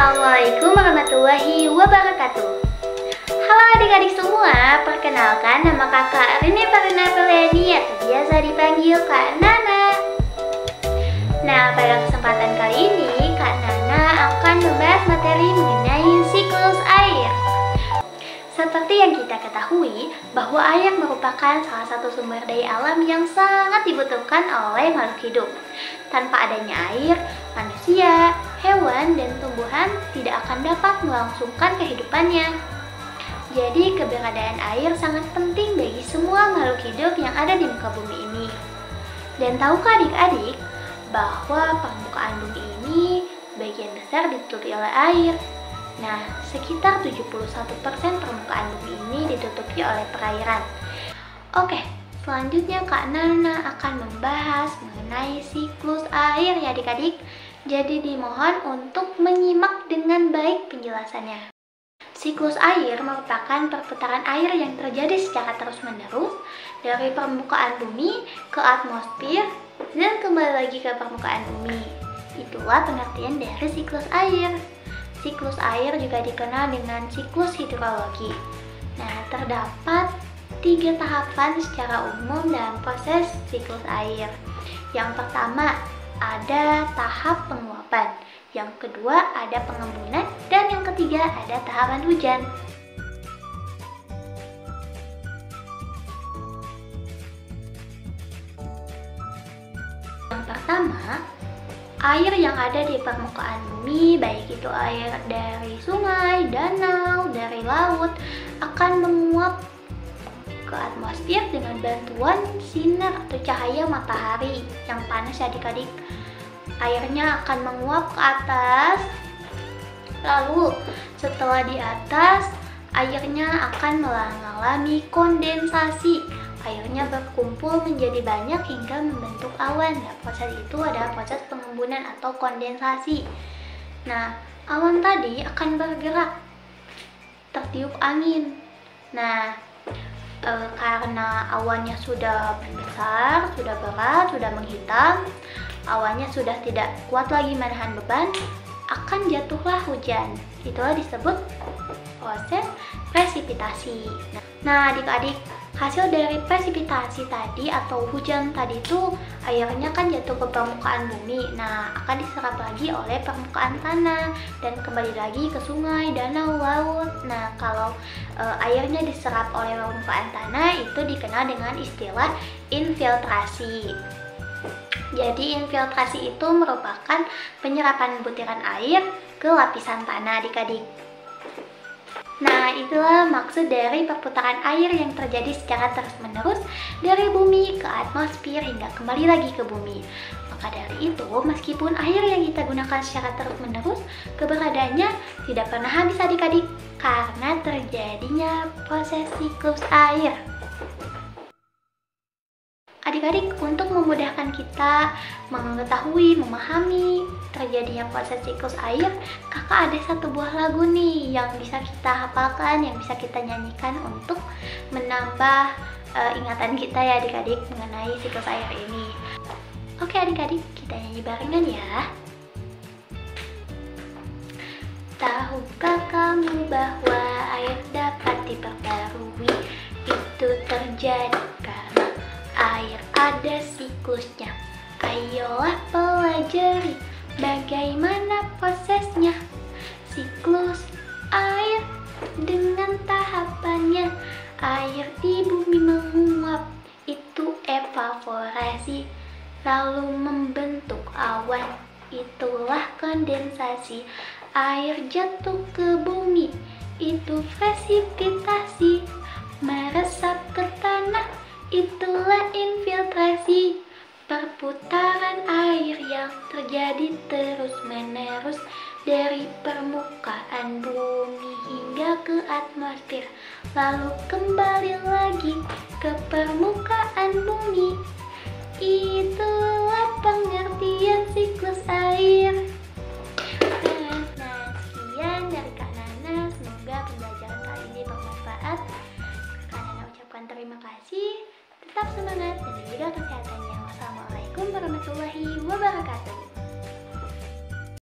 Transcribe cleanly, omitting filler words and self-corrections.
Assalamualaikum warahmatullahi wabarakatuh. Halo adik-adik semua, perkenalkan nama kakak Rini Farina Peliani atau biasa dipanggil Kak Nana. Nah, pada kesempatan kali ini Kak Nana akan membahas materi mengenai siklus air. Seperti yang kita ketahui bahwa air merupakan salah satu sumber daya alam yang sangat dibutuhkan oleh makhluk hidup. Tanpa adanya air, manusia, hewan, dan tumbuhan tidak akan dapat melangsungkan kehidupannya. Jadi keberadaan air sangat penting bagi semua makhluk hidup yang ada di muka bumi ini. Dan tahukah adik-adik bahwa permukaan bumi ini sebagian besar ditutupi oleh air? Nah, sekitar 71% permukaan bumi ini ditutupi oleh perairan. Oke, selanjutnya Kak Nana akan membahas mengenai siklus air ya adik-adik. Jadi dimohon untuk menyimak dengan baik penjelasannya. Siklus air merupakan perputaran air yang terjadi secara terus-menerus dari permukaan bumi ke atmosfer dan kembali lagi ke permukaan bumi. Itulah pengertian dari siklus air. Siklus air juga dikenal dengan siklus hidrologi. Nah, terdapat 3 tahapan secara umum dalam proses siklus air. Yang pertama, ada tahap penguapan. Yang kedua, ada pengembunan. Dan yang ketiga, ada tahapan hujan. Yang pertama, air yang ada di permukaan bumi, baik itu air dari sungai, danau, dari laut, akan menguap ke atmosfer dengan bantuan sinar atau cahaya matahari yang panas ya adik-adik. Airnya akan menguap ke atas, lalu setelah di atas, airnya akan mengalami kondensasi. Airnya berkumpul menjadi banyak hingga membentuk awan. Nah, proses itu adalah proses pengembunan atau kondensasi. Nah, awan tadi akan bergerak tertiup angin. Nah, karena awannya sudah besar, sudah berat, sudah menghitam, awannya sudah tidak kuat lagi menahan beban, akan jatuhlah hujan. Itulah disebut proses presipitasi. Nah, adik-adik, hasil dari presipitasi tadi atau hujan tadi itu airnya kan jatuh ke permukaan bumi. Nah, akan diserap lagi oleh permukaan tanah dan kembali lagi ke sungai, danau, laut. Nah, kalau airnya diserap oleh permukaan tanah itu dikenal dengan istilah infiltrasi. Jadi infiltrasi itu merupakan penyerapan butiran air ke lapisan tanah adik-adik. Nah, itulah maksud dari perputaran air yang terjadi secara terus-menerus dari bumi ke atmosfer hingga kembali lagi ke bumi. Maka dari itu, meskipun air yang kita gunakan secara terus-menerus, keberadaannya tidak pernah habis adik-adik karena terjadinya proses siklus air. Adik-adik, untuk memudahkan kita mengetahui, memahami terjadinya proses siklus air, kakak ada satu buah lagu nih yang bisa kita hafalkan, yang bisa kita nyanyikan untuk menambah ingatan kita ya adik-adik mengenai siklus air ini. Oke adik-adik, kita nyanyi barengan ya. Tahukah kamu bahwa air dapat diperbarui? Itu terjadi karena air ada siklusnya. Ayolah pelajari bagaimana prosesnya. Siklus air dengan tahapannya. Air di bumi menguap, itu evaporasi, lalu membentuk awan, itulah kondensasi. Air jatuh ke bumi, itu presipitasi, meresap ke tanah, itulah infiltrasi. Perputaran air yang terjadi terus-menerus dari permukaan bumi hingga ke atmosfer, lalu kembali lagi ke permukaan bumi. Itulah pengertian siklus air.